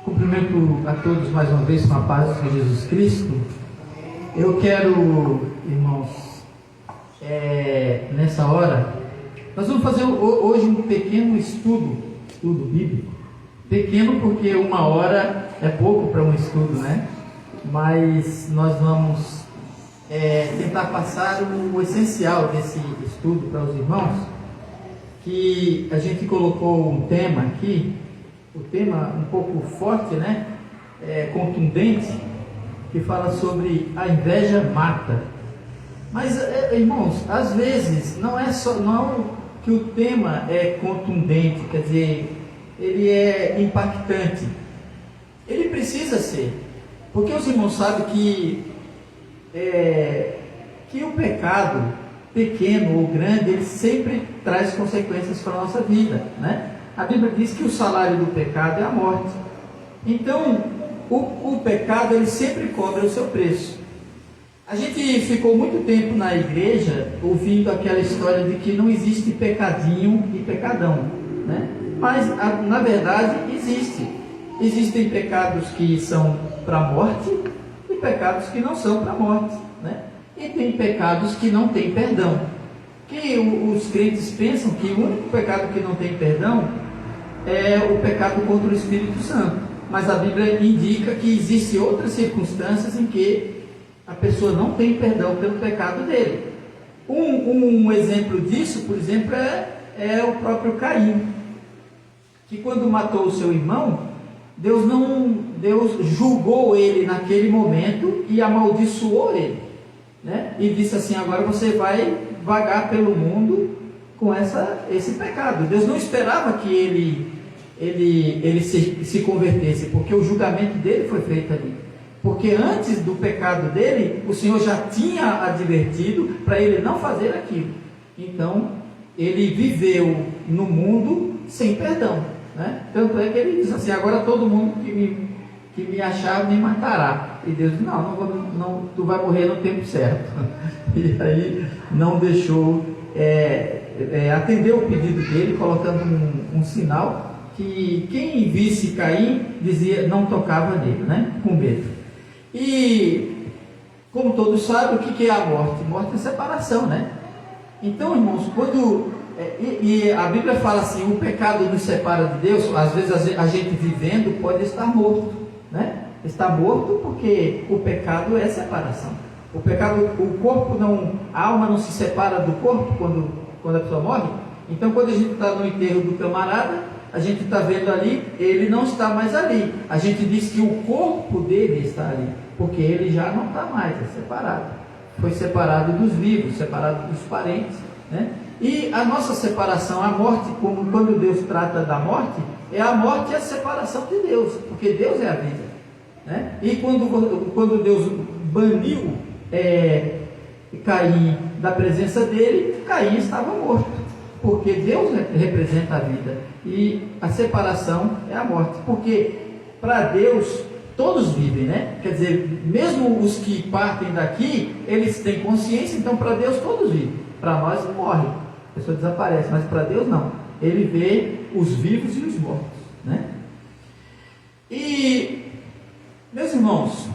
Cumprimento a todos mais uma vez com a paz de Jesus Cristo. Eu quero, irmãos, nessa hora, nós vamos fazer hoje um pequeno estudo bíblico. Pequeno porque 1 hora é pouco para um estudo, né? Mas nós vamos tentar passar o essencial desse estudo para os irmãos, que a gente colocou um tema aqui, o tema um pouco forte, né? Contundente, que fala sobre a inveja mata. Mas, irmãos, às vezes não que o tema é contundente, quer dizer, ele é impactante. Ele precisa ser, porque os irmãos sabem que o pecado, pequeno ou grande, ele sempre traz consequências para a nossa vida, né? A Bíblia diz que o salário do pecado é a morte. Então, o pecado, ele sempre cobra o seu preço. A gente ficou muito tempo na igreja ouvindo aquela história de que não existe pecadinho e pecadão, né? Mas, na verdade, existem pecados que são para a morte e pecados que não são para a morte, né? E tem pecados que não têm perdão. Que os crentes pensam que o único pecado que não tem perdão é o pecado contra o Espírito Santo. Mas a Bíblia indica que existem outras circunstâncias em que a pessoa não tem perdão pelo pecado dele. Um exemplo disso, por exemplo, é o próprio Caim, que quando matou o seu irmão, Deus julgou ele naquele momento e amaldiçoou ele, né? E disse assim: agora você vai vagar pelo mundo com esse pecado. Deus não esperava que ele se convertesse, porque o julgamento dele foi feito ali. Porque antes do pecado dele, o Senhor já tinha advertido para ele não fazer aquilo. Então, ele viveu no mundo sem perdão, né? Tanto é que ele diz assim: agora todo mundo que me achar me matará. E Deus diz: não, tu vai morrer no tempo certo. E aí não deixou atender o pedido dele, colocando um sinal que quem visse Caim dizia, não tocava nele, né? Com medo. E como todos sabem, o que é a morte? Morte é separação, né? Então, irmãos, quando a Bíblia fala assim: o pecado nos separa de Deus. Às vezes a gente vivendo pode estar morto, né? Está morto porque o pecado é separação. O pecado, o corpo não, a alma não se separa do corpo quando a pessoa morre. Então, quando a gente está no enterro do camarada, a gente está vendo ali, ele não está mais ali. A gente diz que o corpo dele está ali, porque ele já não está mais, é separado. Foi separado dos vivos, separado dos parentes, né? E a nossa separação, a morte, como quando Deus trata da morte, a morte é a separação de Deus, porque Deus é a vida, né? E quando Deus baniu Caim da presença dele, Caim estava morto, porque Deus representa a vida e a separação é a morte, porque para Deus todos vivem, né? Quer dizer, mesmo os que partem daqui, eles têm consciência, então para Deus todos vivem. Para nós morre, a pessoa desaparece, mas para Deus não, ele vê os vivos e os mortos, né? E, meus irmãos,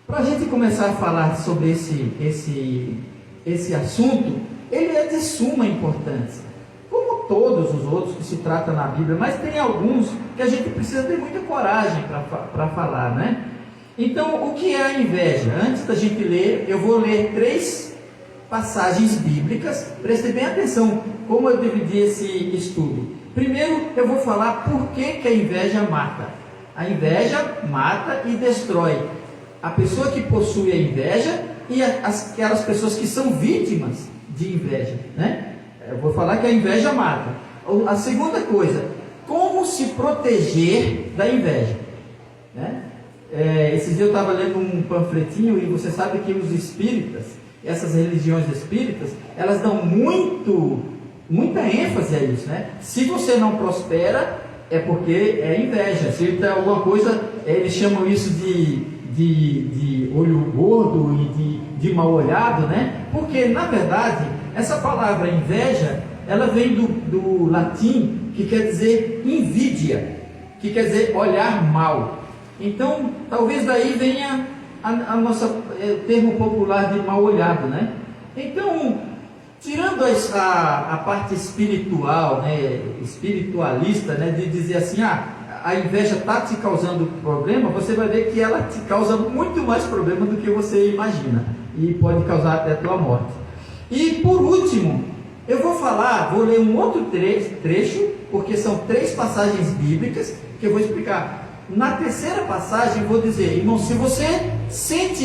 para a gente começar a falar sobre esse assunto, ele é de suma importância, como todos os outros que se tratam na Bíblia, mas tem alguns que a gente precisa ter muita coragem para falar, né? Então, o que é a inveja? Antes da gente ler, eu vou ler 3 passagens bíblicas. Prestem bem atenção como eu dividi esse estudo. Primeiro, eu vou falar por que a inveja mata. A inveja mata e destrói a pessoa que possui a inveja e aquelas pessoas que são vítimas de inveja, né? Eu vou falar que a inveja mata. A segunda coisa, como se proteger da inveja, né? Esses dias eu estava lendo um panfletinho, e você sabe que os espíritas, essas religiões espíritas, elas dão muita ênfase a isso, né? Se você não prospera, é porque é inveja. Se tem alguma coisa, eles chamam isso de olho gordo e de mal olhado, né? Porque, na verdade, essa palavra inveja, ela vem do latim, que quer dizer invidia. que quer dizer olhar mal. Então, talvez daí venha a nossa termo popular de mal olhado, né? Então, tirando a parte espiritual, né, espiritualista, né, de dizer assim, a inveja está te causando problema, você vai ver que ela te causa muito mais problema do que você imagina, e pode causar até a tua morte. E por último, eu vou ler um outro trecho, porque são 3 passagens bíblicas que eu vou explicar. Na terceira passagem eu vou dizer, irmão, se você sente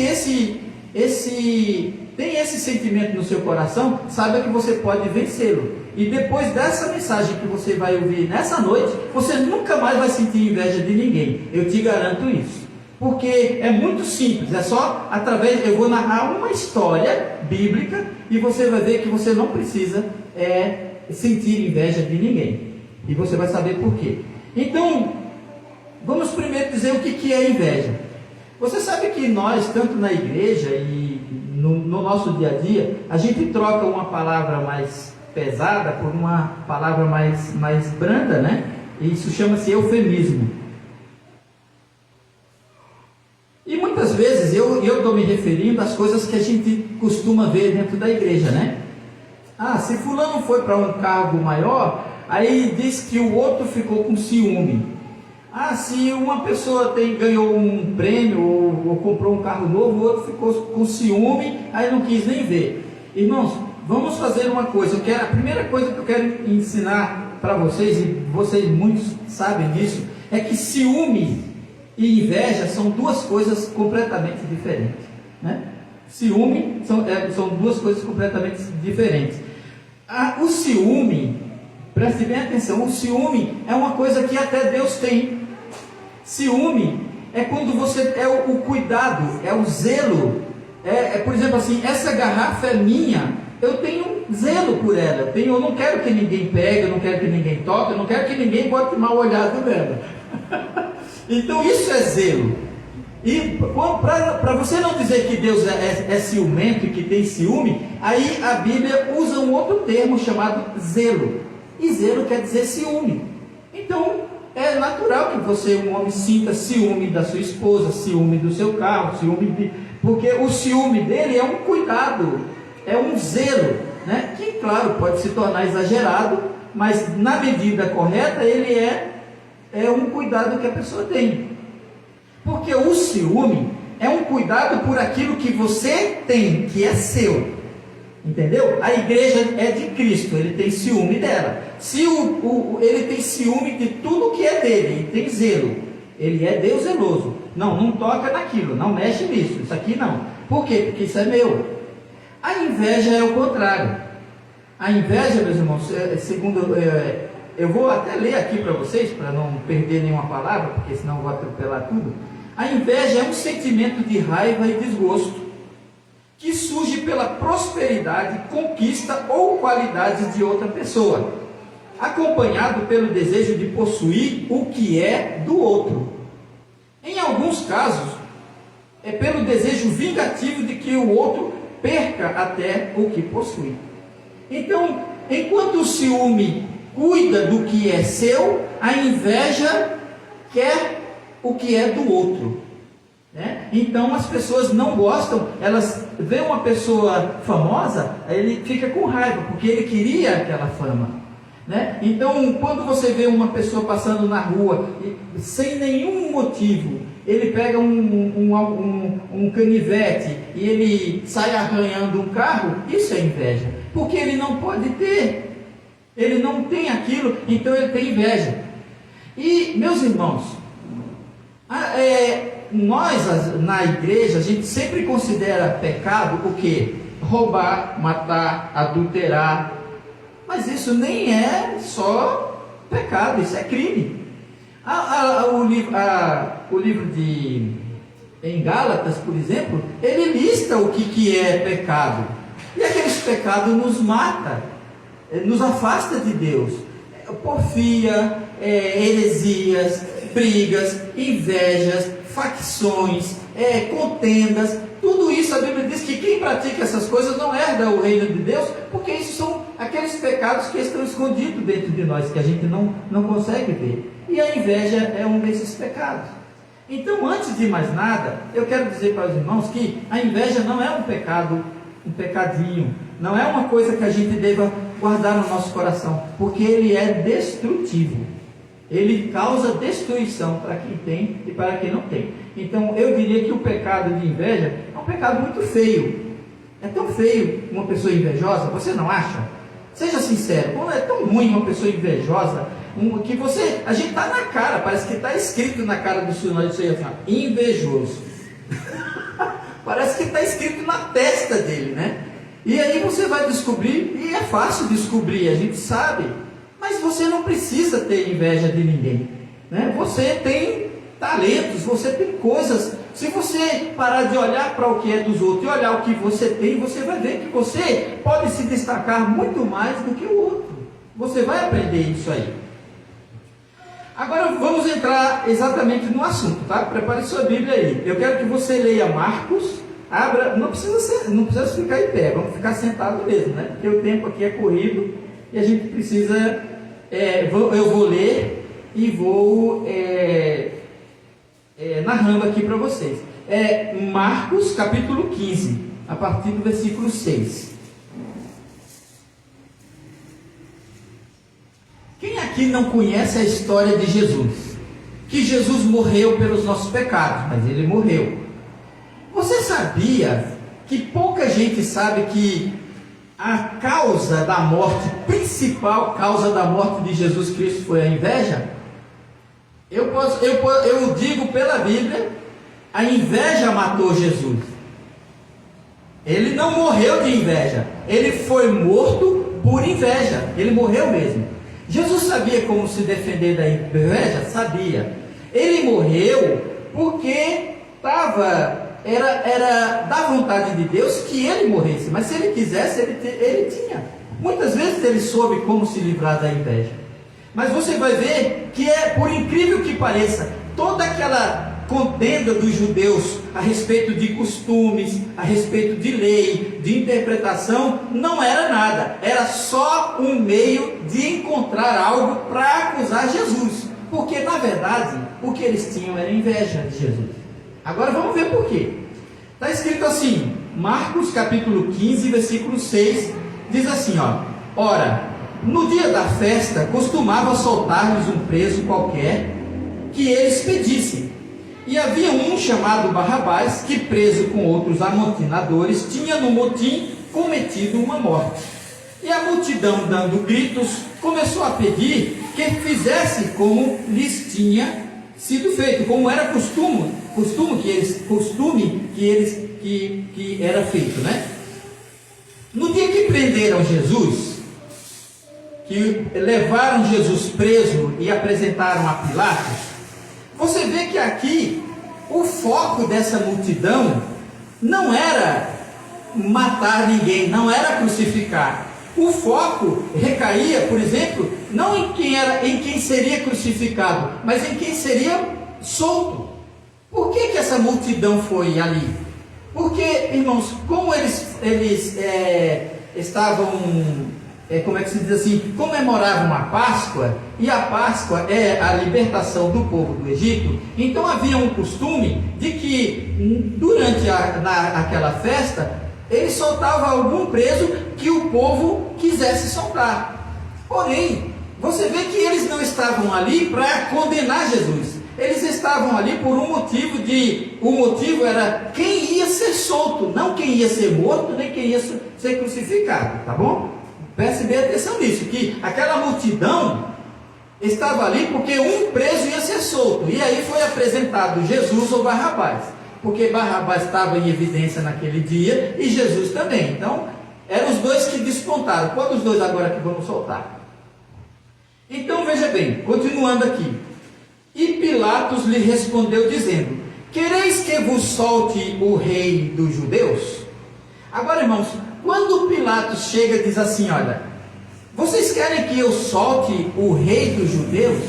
tem esse sentimento no seu coração, saiba que você pode vencê-lo. E depois dessa mensagem que você vai ouvir nessa noite, você nunca mais vai sentir inveja de ninguém. Eu te garanto isso. Porque é muito simples, é só eu vou narrar uma história bíblica e você vai ver que você não precisa sentir inveja de ninguém. E você vai saber por quê. Então, vamos primeiro dizer o que é inveja. Você sabe que nós, tanto na igreja e no nosso dia a dia, a gente troca uma palavra mais pesada por uma palavra mais branda, né? E isso chama-se eufemismo. E muitas vezes eu estou me referindo às coisas que a gente costuma ver dentro da igreja, né? Se fulano foi para um cargo maior, aí diz que o outro ficou com ciúme. Se uma pessoa ganhou um prêmio ou comprou um carro novo, o outro ficou com ciúme, aí não quis nem ver. Irmãos, vamos fazer uma coisa. A primeira coisa que eu quero ensinar para vocês, e vocês muitos sabem disso, é que ciúme e inveja são 2 coisas completamente diferentes, né? Ciúme são 2 coisas completamente diferentes. O ciúme, preste bem atenção, o ciúme é uma coisa que até Deus tem. Ciúme é quando você o cuidado, é o zelo, por exemplo assim, essa garrafa é minha, eu tenho zelo por ela, eu não quero que ninguém pegue, eu não quero que ninguém toque, eu não quero que ninguém bote mal olhado nela. Então isso é zelo. E para você não dizer que Deus é ciumento e que tem ciúme, aí a Bíblia usa um outro termo chamado zelo. E zelo quer dizer ciúme. Então é natural que você, um homem, sinta ciúme da sua esposa, ciúme do seu carro, porque o ciúme dele é um cuidado, é um zelo, né? Que claro pode se tornar exagerado, mas na medida correta ele é um cuidado que a pessoa tem. Porque o ciúme é um cuidado por aquilo que você tem, que é seu. Entendeu? A igreja é de Cristo, ele tem ciúme dela. Se ele tem ciúme de tudo que é dele, ele tem zelo. Ele é Deus zeloso. Não toca naquilo, não mexe nisso, isso aqui não. Por quê? Porque isso é meu. A inveja é o contrário. A inveja, meus irmãos, segundo... eu vou até ler aqui para vocês, para não perder nenhuma palavra, porque senão eu vou atropelar tudo. A inveja é um sentimento de raiva e desgosto que surge pela prosperidade, conquista ou qualidades de outra pessoa, acompanhado pelo desejo de possuir o que é do outro. Em alguns casos, é pelo desejo vingativo de que o outro perca até o que possui. Então, enquanto o ciúme cuida do que é seu, a inveja quer o que é do outro, né? Então as pessoas não gostam, elas veem uma pessoa famosa, aí ele fica com raiva, porque ele queria aquela fama, né? Então quando você vê uma pessoa passando na rua, sem nenhum motivo, ele pega um canivete e ele sai arranhando um carro, isso é inveja, porque ele não pode ter, ele não tem aquilo, então ele tem inveja. E meus irmãos, nós na igreja, a gente sempre considera pecado o quê? Roubar, matar, adulterar. Mas isso nem é só pecado, isso é crime. O livro em Gálatas, por exemplo, ele lista o que é pecado. E aqueles pecados nos mata, nos afasta de Deus. Porfia, heresias, brigas, invejas, facções, contendas, tudo isso a Bíblia diz que quem pratica essas coisas não herda o reino de Deus, porque isso são aqueles pecados que estão escondidos dentro de nós, que a gente não consegue ver. E a inveja é um desses pecados. Então, antes de mais nada, eu quero dizer para os irmãos que a inveja não é um pecado, um pecadinho, não é uma coisa que a gente deva guardar no nosso coração, porque ele é destrutivo. Ele causa destruição para quem tem e para quem não tem. Então, eu diria que o pecado de inveja é um pecado muito feio. É tão feio uma pessoa invejosa, você não acha? Seja sincero, como é tão ruim uma pessoa invejosa, que a gente está na cara, parece que está escrito na cara do Senhor, assim, invejoso. Parece que está escrito na testa dele, né? E aí você vai descobrir, e é fácil descobrir, a gente sabe, mas você não precisa ter inveja de ninguém, né? Você tem talentos, você tem coisas. Se você parar de olhar para o que é dos outros e olhar o que você tem, você vai ver que você pode se destacar muito mais do que o outro. Você vai aprender isso aí. Agora vamos entrar exatamente no assunto, tá? Prepare sua Bíblia aí. Eu quero que você leia Marcos. Abra, não precisa ficar em pé, vamos ficar sentado mesmo, né? Porque o tempo aqui é corrido e a gente precisa. Eu vou ler e vou narrando aqui para vocês. Marcos capítulo 15, a partir do versículo 6. Quem aqui não conhece a história de Jesus? Que Jesus morreu pelos nossos pecados, mas ele morreu. Você sabia que pouca gente sabe que a causa da morte, principal causa da morte de Jesus Cristo foi a inveja? Eu digo pela Bíblia, a inveja matou Jesus. Ele não morreu de inveja, ele foi morto por inveja, ele morreu mesmo. Jesus sabia como se defender da inveja? Sabia. Ele morreu porque era da vontade de Deus que ele morresse, mas se ele quisesse, ele tinha. Muitas vezes ele soube como se livrar da inveja. Mas você vai ver que por incrível que pareça, toda aquela contenda dos judeus a respeito de costumes, a respeito de lei, de interpretação, não era nada, era só um meio de encontrar algo para acusar Jesus, porque na verdade o que eles tinham era inveja de Jesus. Agora vamos ver por quê. Está escrito assim, Marcos capítulo 15, versículo 6, diz assim, ora, no dia da festa costumava soltar-lhes um preso qualquer que eles pedissem. E havia um chamado Barrabás, que preso com outros amotinadores, tinha no motim cometido uma morte. E a multidão, dando gritos, começou a pedir que fizesse como lhes tinha sido feito, como era costume que era feito, né? No dia que prenderam Jesus, que levaram Jesus preso e apresentaram a Pilatos, você vê que aqui o foco dessa multidão não era matar ninguém, não era crucificar. O foco recaía, por exemplo, não em quem seria crucificado, mas em quem seria solto. Por que essa multidão foi ali? Porque, irmãos, como eles estavam, como é que se diz assim, comemoravam a Páscoa, e a Páscoa é a libertação do povo do Egito, então havia um costume de que durante aquela festa, eles soltavam algum preso que o povo quisesse soltar. Porém, você vê que eles não estavam ali para condenar Jesus, eles estavam ali por um motivo o motivo era quem ia ser solto, não quem ia ser morto, nem quem ia ser crucificado, tá bom? Preste bem atenção nisso, que aquela multidão estava ali porque um preso ia ser solto, e aí foi apresentado Jesus ou Barrabás, porque Barrabás estava em evidência naquele dia, e Jesus também. Então, eram os dois que despontaram. Qual dos dois agora que vamos soltar? Então, veja bem, continuando aqui. E Pilatos lhe respondeu dizendo, quereis que vos solte o rei dos judeus? Agora, irmãos, quando Pilatos chega e diz assim, olha, vocês querem que eu solte o rei dos judeus?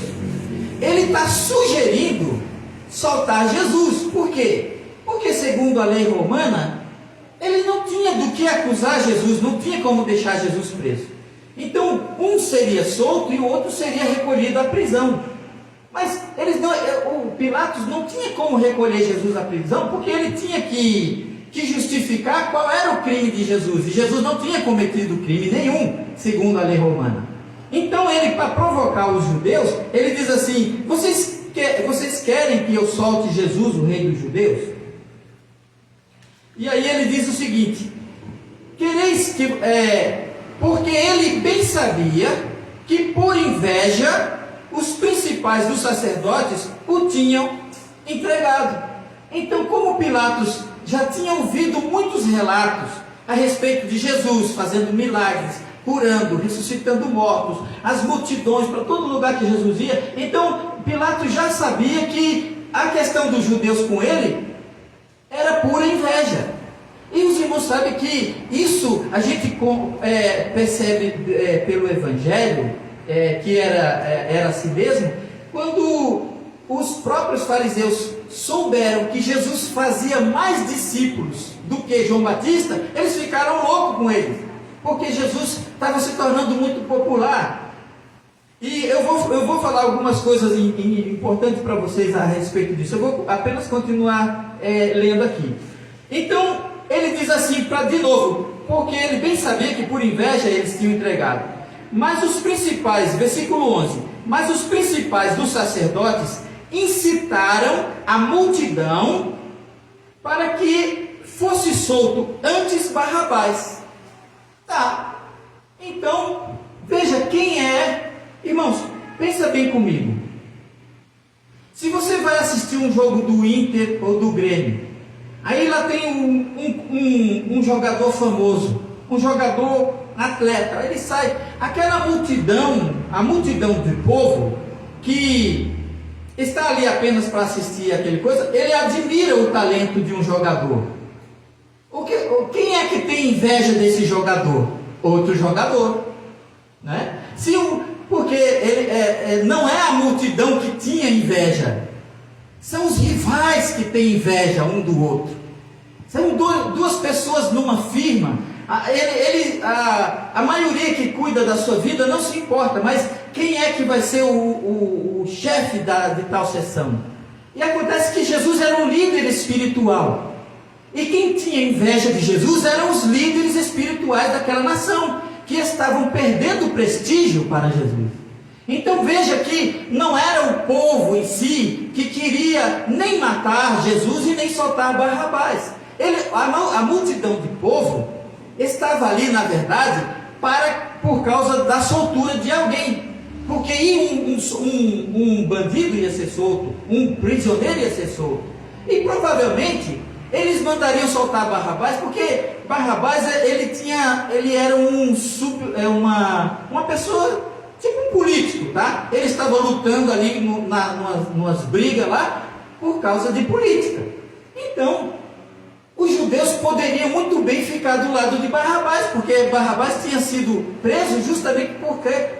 Ele está sugerindo soltar Jesus. Por quê? Porque segundo a lei romana, ele não tinha do que acusar Jesus, não tinha como deixar Jesus preso. Então, um seria solto e o outro seria recolhido à prisão. Mas o Pilatos não tinha como recolher Jesus à prisão, porque ele tinha que justificar qual era o crime de Jesus. E Jesus não tinha cometido crime nenhum, segundo a lei romana. Então ele, para provocar os judeus, ele diz assim: vocês querem que eu solte Jesus, o rei dos judeus? E aí ele diz o seguinte: quereis que... porque ele bem sabia que por inveja os principais dos sacerdotes o tinham entregado. Então, como Pilatos já tinha ouvido muitos relatos a respeito de Jesus fazendo milagres, curando, ressuscitando mortos, as multidões para todo lugar que Jesus ia, então Pilatos já sabia que a questão dos judeus com ele era pura inveja. E os irmãos sabem que isso a gente percebe pelo Evangelho, que era assim mesmo, quando os próprios fariseus souberam que Jesus fazia mais discípulos do que João Batista, eles ficaram loucos com ele, porque Jesus estava se tornando muito popular. E eu vou falar algumas coisas importantes para vocês a respeito disso. Eu vou apenas continuar lendo aqui. Então, ele diz assim, de novo, porque ele bem sabia que por inveja eles tinham entregado. Mas os principais, versículo 11, mas os principais dos sacerdotes incitaram a multidão para que fosse solto antes Barrabás. Tá, então, veja quem é, irmãos, pensa bem comigo. Se você vai assistir um jogo do Inter ou do Grêmio, aí lá tem um jogador famoso, um jogador atleta, ele sai, aquela multidão, a multidão de povo que está ali apenas para assistir aquele coisa, ele admira o talento de um jogador. Quem é que tem inveja desse jogador? Outro jogador, né? Porque ele não é a multidão que tinha inveja, são os rivais que têm inveja um do outro. São duas pessoas numa firma. A maioria que cuida da sua vida não se importa, mas quem é que vai ser o chefe de tal sessão? E acontece que Jesus era um líder espiritual. E quem tinha inveja de Jesus eram os líderes espirituais daquela nação, que estavam perdendo prestígio para Jesus. Então veja que não era o povo em si que queria nem matar Jesus e nem soltar Barrabás. A multidão de povo estava ali, na verdade, por causa da soltura de alguém. Porque um bandido ia ser solto, um prisioneiro ia ser solto. E provavelmente eles mandariam soltar Barrabás, porque Barrabás ele era uma pessoa, tipo um político, tá? Ele estava lutando ali numas brigas lá por causa de política. Então, os judeus poderiam muito bem ficar do lado de Barrabás, porque Barrabás tinha sido preso justamente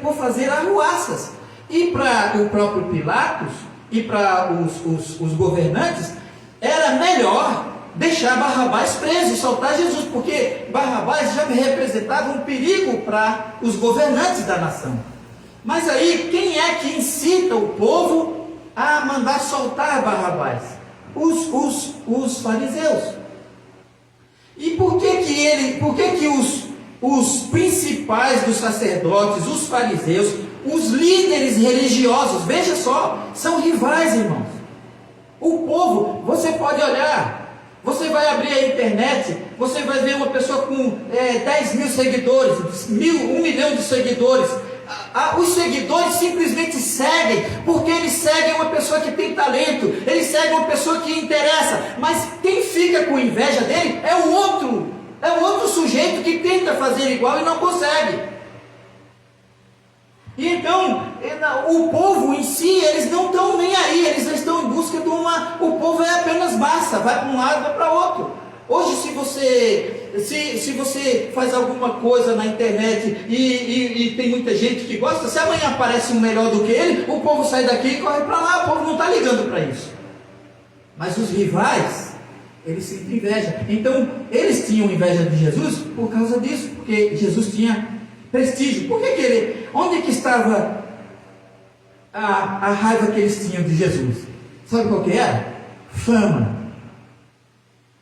por fazer arruaças. E para o próprio Pilatos e para os governantes, era melhor deixar Barrabás preso e soltar Jesus, porque Barrabás já representava um perigo para os governantes da nação. Mas aí, quem é que incita o povo a mandar soltar Barrabás? Os fariseus. E por que os principais dos sacerdotes, os fariseus, os líderes religiosos, veja só, são rivais, irmãos. O povo, você pode olhar, você vai abrir a internet, você vai ver uma pessoa com 10 mil seguidores, 1 milhão de seguidores. Os seguidores simplesmente seguem, porque eles seguem uma pessoa que tem talento, eles seguem uma pessoa que interessa, mas quem fica com inveja dele é o outro sujeito que tenta fazer igual e não consegue. E então, o povo em si, eles não estão nem aí, eles estão em busca de o povo é apenas massa, vai para um lado, vai para outro. Hoje, se você faz alguma coisa na internet e tem muita gente que gosta, se amanhã aparece um melhor do que ele, o povo sai daqui e corre para lá, o povo não está ligando para isso. Mas os rivais, eles sentem inveja. Então, eles tinham inveja de Jesus por causa disso, porque Jesus tinha prestígio. Por que onde que estava a raiva que eles tinham de Jesus? Sabe qual que era? Fama.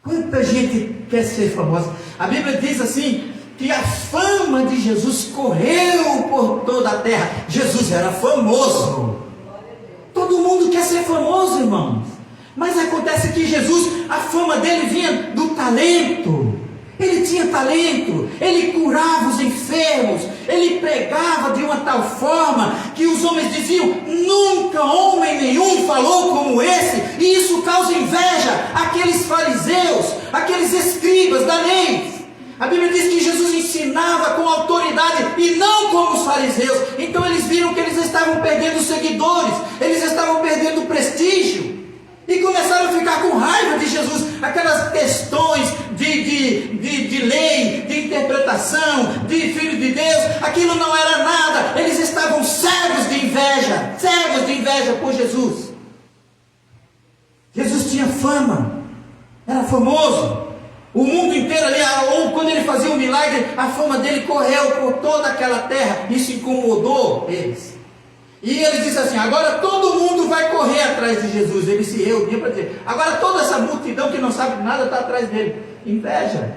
Quanta gente quer ser famosa. A Bíblia diz assim, que a fama de Jesus correu por toda a terra. Jesus era famoso. Todo mundo quer ser famoso, irmãos. Mas acontece que Jesus, a fama dele vinha do talento. Ele tinha talento, ele curava os enfermos, ele pregava de uma tal forma que os homens diziam: nunca homem nenhum falou como esse, e isso causa inveja àqueles fariseus, aqueles escribas da lei. A Bíblia diz que Jesus ensinava com autoridade e não como os fariseus. Então eles viram que eles estavam perdendo seguidores, eles estavam perdendo prestígio. E começaram a ficar com raiva de Jesus. Aquelas questões de lei, de interpretação, de filho de Deus, aquilo não era nada. Eles estavam cegos de inveja por Jesus. Jesus tinha fama, era famoso. O mundo inteiro ali, ou quando ele fazia um milagre, a fama dele correu por toda aquela terra. Isso incomodou eles. E eles disseram assim: agora todo mundo vai correr atrás de Jesus. Eles se reuniam para dizer: agora toda essa multidão que não sabe nada está atrás dele. Inveja.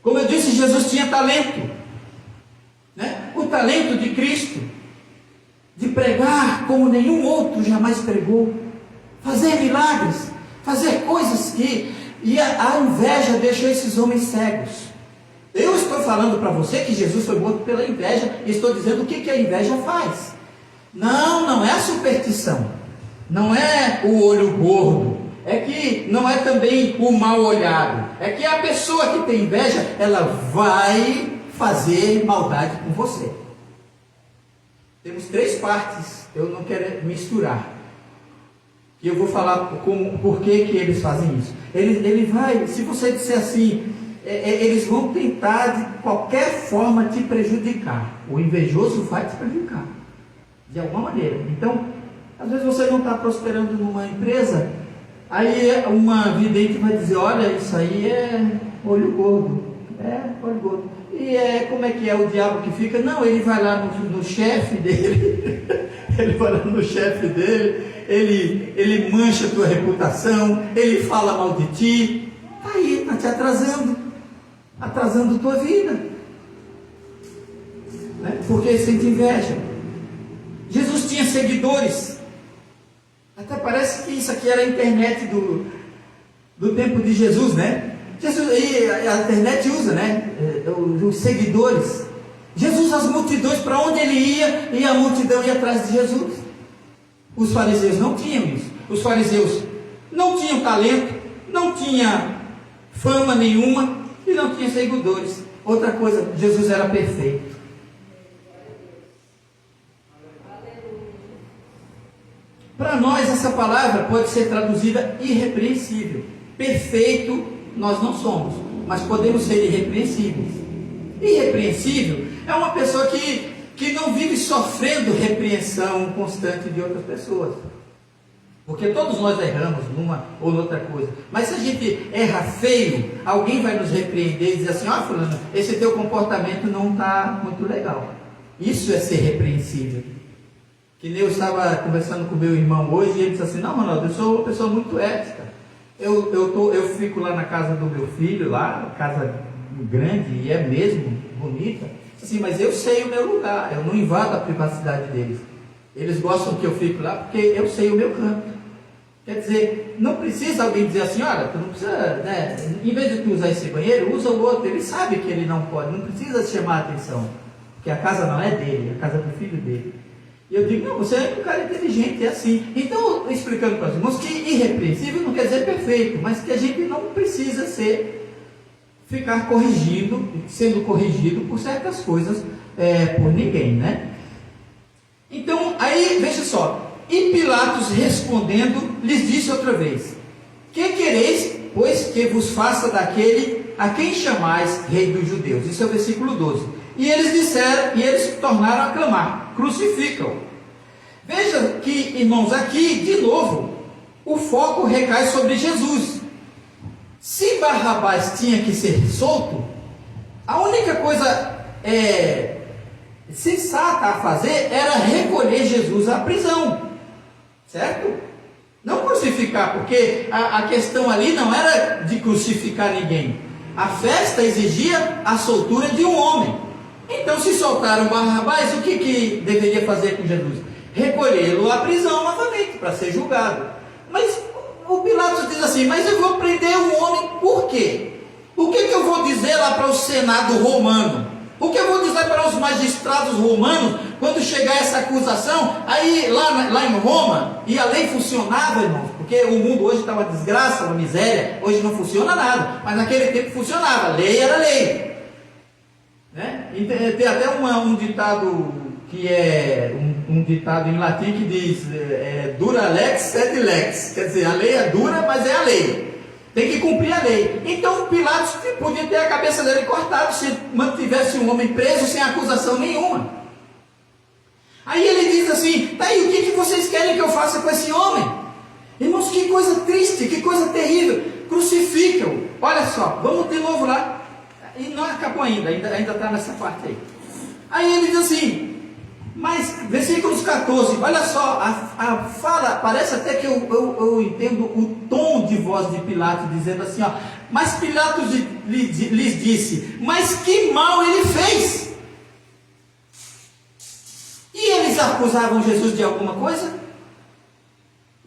Como eu disse, Jesus tinha talento, né? O talento de Cristo, de pregar como nenhum outro jamais pregou, fazer milagres, fazer coisas que... E a inveja deixou esses homens cegos. Eu estou falando para você que Jesus foi morto pela inveja, e estou dizendo o que a inveja faz. Não é a superstição, não é o olho gordo, é que não é também o mal olhado, é que a pessoa que tem inveja, ela vai fazer maldade com você. Temos 3 partes, eu não quero misturar, e eu vou falar por que eles fazem isso. Ele vai, se você disser assim, eles vão tentar de qualquer forma te prejudicar. O invejoso vai te prejudicar de alguma maneira. Então, às vezes você não está prosperando numa empresa, aí uma vidente vai dizer: olha, isso aí é olho gordo. Olho gordo. E como é que é o diabo que fica? Não, ele vai lá no chefe dele, ele vai lá no chefe dele, ele mancha a tua reputação, ele fala mal de ti. Está aí, está te atrasando tua vida, né? Porque sente inveja. Jesus tinha seguidores, até parece que isso aqui era a internet do tempo de Jesus, né? Jesus, e a internet usa, né? Os seguidores. Jesus, as multidões, para onde ele ia, e a multidão ia atrás de Jesus. Os fariseus não tinham isso. Os fariseus não tinham talento, não tinham fama nenhuma, e não tinha seguidores. Outra coisa, Jesus era perfeito. Para nós essa palavra pode ser traduzida irrepreensível. Perfeito nós não somos, mas podemos ser irrepreensíveis. Irrepreensível é uma pessoa que não vive sofrendo repreensão constante de outras pessoas. Porque todos nós erramos numa ou noutra coisa. Mas se a gente erra feio, alguém vai nos repreender e dizer assim: ó, fulano, esse teu comportamento não está muito legal. Isso é ser repreensível. Que nem eu estava conversando com meu irmão hoje, e ele disse assim: não, Ronaldo, eu sou uma pessoa muito ética. Eu fico lá na casa do meu filho, lá, casa grande, e é mesmo bonita. Assim, mas eu sei o meu lugar, eu não invado a privacidade deles. Eles gostam que eu fique lá porque eu sei o meu canto. Quer dizer, não precisa alguém dizer assim: olha, tu não precisa, né? Em vez de tu usar esse banheiro, usa o outro. Ele sabe que ele não pode, não precisa chamar a atenção, porque a casa não é dele, é a casa do filho dele. E eu digo: não, você é um cara inteligente, é assim. Então, explicando para os irmãos que irrepreensível não quer dizer perfeito, mas que a gente não precisa ficar corrigindo, sendo corrigido por certas coisas, por ninguém, né? Então, aí, veja só. E Pilatos respondendo, lhes disse outra vez: que quereis, pois, que vos faça daquele a quem chamais rei dos judeus? Isso é o versículo 12. E eles disseram, e eles tornaram a clamar: crucificam. Veja que, irmãos, aqui, de novo, o foco recai sobre Jesus. Se Barrabás tinha que ser solto, a única coisa sensata a fazer era recolher Jesus à prisão, certo? Não crucificar, porque a questão ali não era de crucificar ninguém. A festa exigia a soltura de um homem. Então, se soltaram Barrabás, o que deveria fazer com Jesus? Recolhê-lo à prisão novamente, para ser julgado. Mas o Pilatos diz assim: mas eu vou prender um homem por quê? O que eu vou dizer lá para o Senado romano? O que eu vou dizer para os magistrados romanos quando chegar essa acusação? Aí lá em Roma, e a lei funcionava, irmãos, porque o mundo hoje está uma desgraça, uma miséria, hoje não funciona nada, mas naquele tempo funcionava, lei era lei, né? E tem até um ditado que é um ditado em latim que diz dura lex sed lex, quer dizer, a lei é dura, mas é a lei. Tem que cumprir a lei. Então Pilatos podia ter a cabeça dele cortada se mantivesse um homem preso sem acusação nenhuma. Aí ele diz assim: tá aí, o que vocês querem que eu faça com esse homem? Irmãos, que coisa triste, que coisa terrível. Crucificam. Olha só, vamos de novo lá. E não acabou ainda está nessa parte aí. Aí ele diz assim, mas, versículos 14, olha só, a fala, parece até que eu entendo o tom de voz de Pilatos, dizendo assim, ó, mas Pilatos lhes disse, mas que mal ele fez? E eles acusavam Jesus de alguma coisa?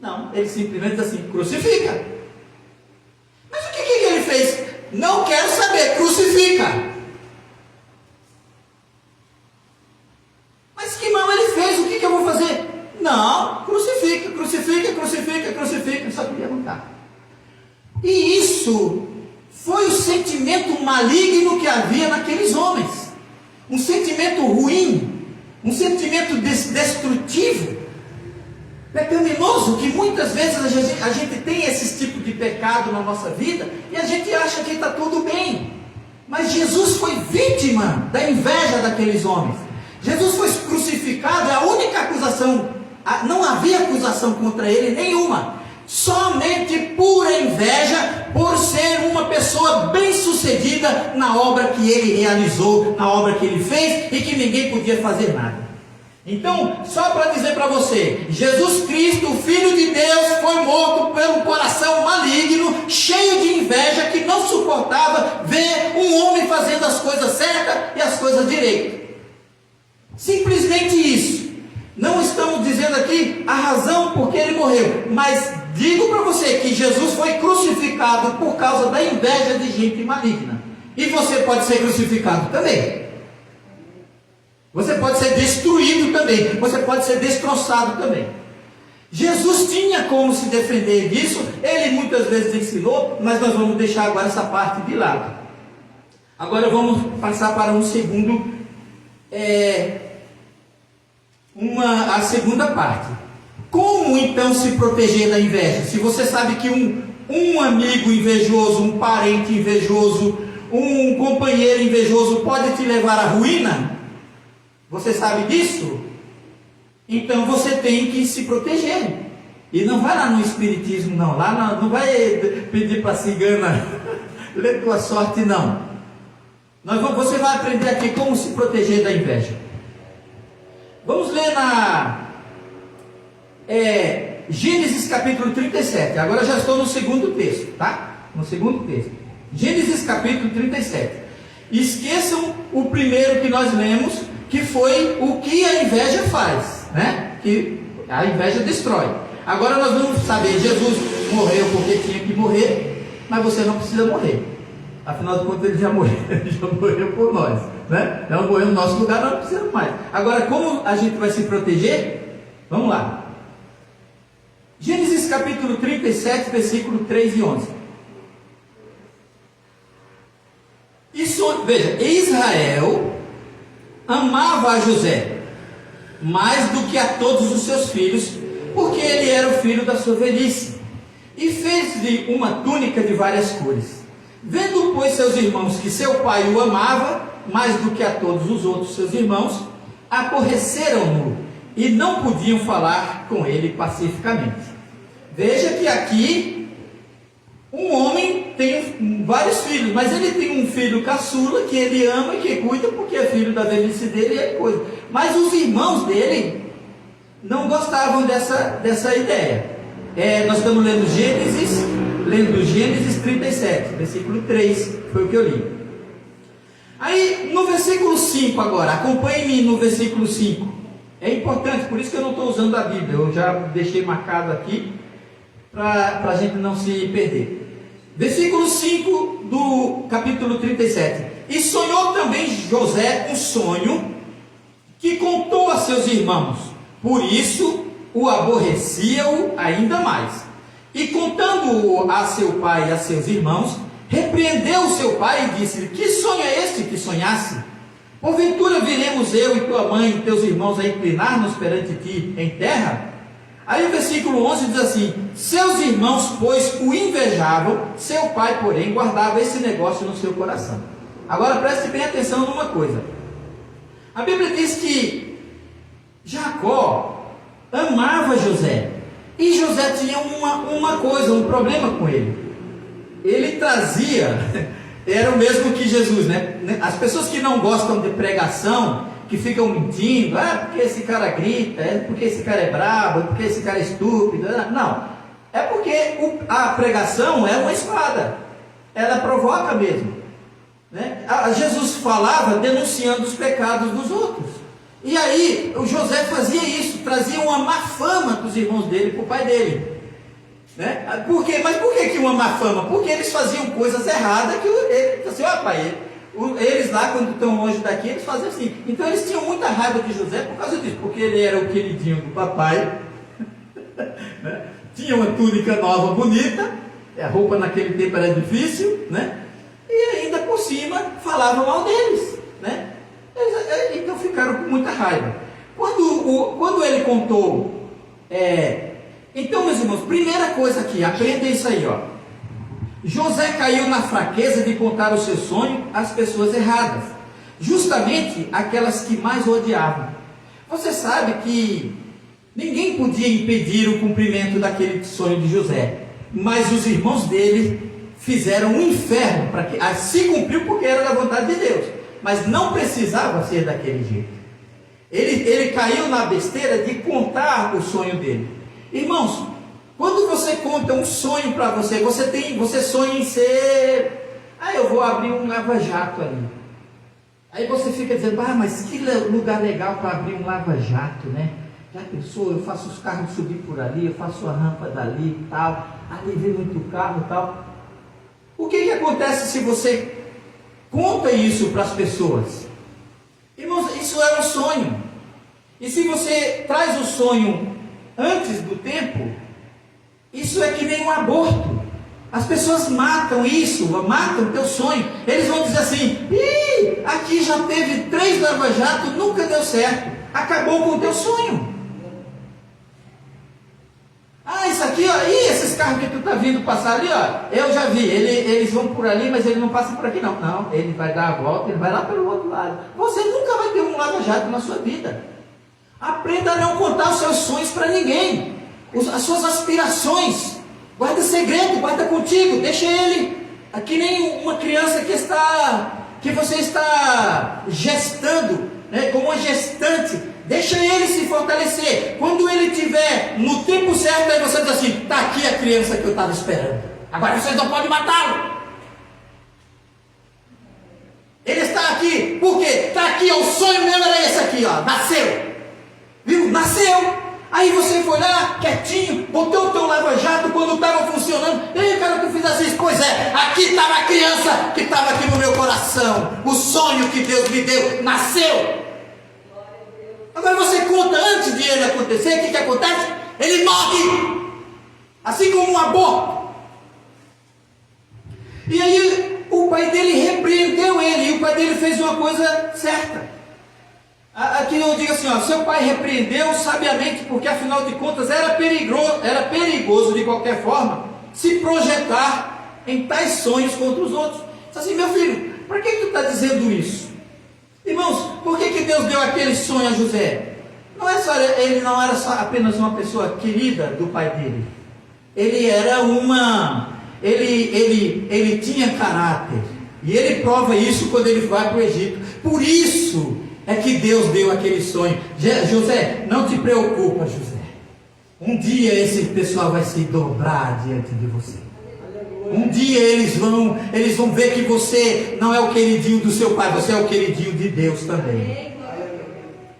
Não, ele simplesmente diz assim, crucifica. Mas o que ele fez? Não quero saber, crucifica. Mas que mal ele fez? O que eu vou fazer? Não, crucifica, crucifica, crucifica, crucifica. Só queria perguntar. E isso foi o sentimento maligno que havia naqueles homens. Um sentimento ruim, um sentimento destrutivo, pecaminoso, que muitas vezes a gente tem esse tipo de pecado na nossa vida e a gente acha que está tudo bem. Mas Jesus foi vítima da inveja daqueles homens. Jesus foi crucificado, é a única acusação, não havia acusação contra ele nenhuma, somente pura inveja por ser uma pessoa bem-sucedida na obra que ele realizou, na obra que ele fez e que ninguém podia fazer nada. Então, só para dizer para você, Jesus Cristo, o Filho de Deus, foi morto pelo coração maligno, cheio de inveja, que não suportava ver um homem fazendo as coisas certas e as coisas direitas. Simplesmente isso. Não estamos dizendo aqui a razão por que ele morreu, mas digo para você que Jesus foi crucificado por causa da inveja de gente maligna. E você pode ser crucificado também. Você pode ser destruído também. Você pode ser destroçado também. Jesus tinha como se defender disso. Ele muitas vezes ensinou, mas nós vamos deixar agora essa parte de lado. Agora vamos passar para um segundo a segunda parte. Como então se proteger da inveja? Se você sabe que um amigo invejoso, um parente invejoso, um companheiro invejoso pode te levar à ruína, você sabe disso? Então você tem que se proteger. E não vai lá no espiritismo não, lá não vai pedir para a cigana lê tua sorte não. Você vai aprender aqui como se proteger da inveja. Vamos ler na Gênesis capítulo 37. Agora já estou no segundo texto, tá? No segundo texto. Gênesis capítulo 37. Esqueçam o primeiro que nós lemos, que foi o que a inveja faz, né? Que a inveja destrói. Agora nós vamos saber, Jesus morreu porque tinha que morrer, mas você não precisa morrer. Afinal de contas ele já morreu, ele já morreu por nós, né? Então morreu no nosso lugar, nós não precisamos mais. Agora, como a gente vai se proteger? Vamos lá. Gênesis capítulo 37, versículo 3 e 11. Isso, veja, Israel amava a José mais do que a todos os seus filhos, porque ele era o filho da sua velhice, e fez-lhe uma túnica de várias cores. Vendo, pois, seus irmãos que seu pai o amava mais do que a todos os outros seus irmãos, aborreceram-no e não podiam falar com ele pacificamente. Veja que aqui Um homem tem vários filhos, mas ele tem um filho caçula que ele ama e que cuida porque é filho da velhice dele e ele coisa. Mas os irmãos dele não gostavam dessa ideia. Nós estamos lendo Gênesis 37, versículo 3, foi o que eu li. Aí no versículo 5 agora, acompanhe-me no versículo 5. É importante, por isso que eu não estou usando a Bíblia, eu já deixei marcado aqui para a gente não se perder. Versículo 5 do capítulo 37. E sonhou também José um sonho que contou a seus irmãos, por isso o aborreciam ainda mais. E contando-o a seu pai e a seus irmãos, repreendeu o seu pai e disse-lhe: que sonho é este que sonhasse? Porventura viremos eu e tua mãe e teus irmãos a inclinar-nos perante ti em terra? Aí o versículo 11 diz assim: seus irmãos, pois, o invejavam, seu pai, porém, guardava esse negócio no seu coração. Agora preste bem atenção numa coisa. A Bíblia diz que Jacó amava José, e José tinha um problema com ele. Ele trazia, era o mesmo que Jesus, né? As pessoas que não gostam de pregação, que ficam mentindo, porque esse cara grita, porque esse cara é brabo, porque esse cara é estúpido. Não, é porque a pregação é uma espada, ela provoca mesmo, né? Jesus falava denunciando os pecados dos outros, e aí o José fazia isso, trazia uma má fama para os irmãos dele, para o pai dele, né? Mas por que uma má fama? Porque eles faziam coisas erradas, que ele assim, pai, eles lá, quando estão longe daqui, eles fazem assim. Então eles tinham muita raiva de José por causa disso, porque ele era o queridinho do papai, né? Tinha uma túnica nova, bonita, a roupa naquele tempo era difícil, né? E ainda por cima falavam mal deles, né? Então ficaram com muita raiva. Quando ele contou, então, meus irmãos, primeira coisa aqui, aprenda isso aí, ó. José caiu na fraqueza de contar o seu sonho às pessoas erradas, justamente aquelas que mais o odiavam. Você sabe que ninguém podia impedir o cumprimento daquele sonho de José, mas os irmãos dele fizeram um inferno para que se cumpriu, porque era da vontade de Deus, mas não precisava ser daquele jeito. Ele caiu na besteira de contar o sonho dele. Irmãos, quando você conta um sonho para você, você sonha em ser, eu vou abrir um lava-jato ali. Aí você fica dizendo, mas que lugar legal para abrir um lava-jato, né? Já pensou, eu faço os carros subir por ali, eu faço a rampa dali e tal, ali vem muito carro e tal. O que acontece se você conta isso para as pessoas? Irmãos, isso é um sonho. E se você traz o sonho antes do tempo, isso é que nem um aborto. As pessoas matam isso, matam o teu sonho. Eles vão dizer assim: aqui já teve 3 lava-jatos, nunca deu certo, acabou com o teu sonho. Isso aqui, esses carros que tu está vindo passar ali, eu já vi, eles vão por ali, mas ele não passa por aqui não. Não, ele vai dar a volta, ele vai lá pelo outro lado. Você nunca vai ter um lava-jato na sua vida. Aprenda a não contar os seus sonhos para ninguém, as suas aspirações. Guarda segredo, guarda contigo, deixa ele. Aqui nem uma criança que você está gestando, né, como uma gestante. Deixa ele se fortalecer. Quando ele estiver no tempo certo, aí você diz assim: está aqui a criança que eu estava esperando. Agora vocês não podem matá-lo. Ele está aqui, por quê? Está aqui, o sonho meu era esse aqui, nasceu. Viu? Nasceu. Aí você foi lá, quietinho, botou o teu lava-jato quando estava funcionando. Ei, cara, tu fiz assim? Pois é, aqui estava a criança que estava aqui no meu coração. O sonho que Deus me deu, nasceu. Agora você conta antes de ele acontecer, o que acontece? Ele morre. Assim como um aborto. E aí o pai dele repreendeu ele, e o pai dele fez uma coisa certa. Aqui eu digo assim, seu pai repreendeu sabiamente, porque afinal de contas era perigoso de qualquer forma se projetar em tais sonhos contra os outros. Diz assim: meu filho, para que tu está dizendo isso? Irmãos, por que Deus deu aquele sonho a José? Ele não era só apenas uma pessoa querida do pai dele. Ele era ele tinha caráter. E ele prova isso quando ele vai para o Egito. Por isso é que Deus deu aquele sonho. José, não te preocupa, José. Um dia esse pessoal vai se dobrar diante de você. Um dia eles vão ver que você não é o queridinho do seu pai, você é o queridinho de Deus também.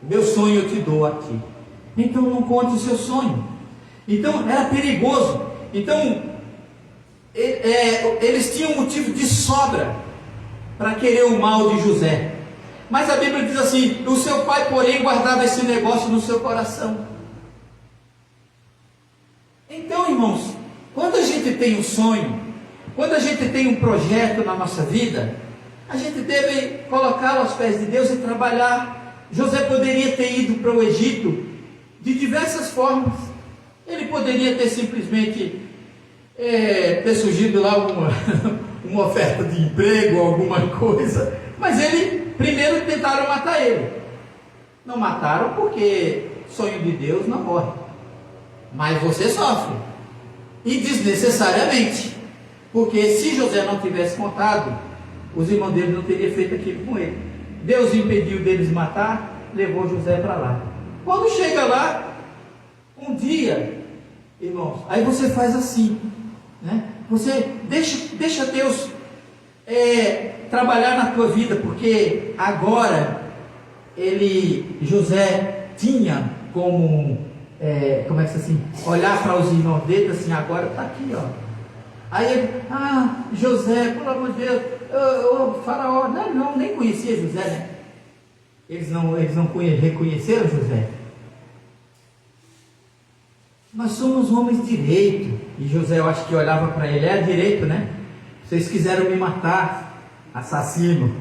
Meu sonho eu te dou aqui. Então não conte o seu sonho. Então era perigoso. Então eles tinham motivo de sobra para querer o mal de José. Mas a Bíblia diz assim: o seu pai, porém, guardava esse negócio no seu coração. Então, irmãos, quando a gente tem um sonho, quando a gente tem um projeto na nossa vida, a gente deve colocá-lo aos pés de Deus e trabalhar. José poderia ter ido para o Egito de diversas formas. Ele poderia ter simplesmente ter surgido lá uma oferta de emprego, alguma coisa. Mas primeiro tentaram matar ele. Não mataram porque sonho de Deus não morre. Mas você sofre. E desnecessariamente. Porque se José não tivesse contado, os irmãos dele não teriam feito aquilo com ele. Deus impediu deles matar, levou José para lá. Quando chega lá, um dia, irmãos, aí você faz assim, né? Você deixa Deus trabalhar na tua vida, porque agora José tinha como é que assim, olhar para os irmãos dele assim, agora está aqui, ó. Aí ele, José, pelo amor de Deus, o faraó, não, nem conhecia José, né? Eles não reconheceram José. Nós somos homens direito. E José, eu acho que olhava para ele, era direito, né? Vocês quiseram me matar, assassino.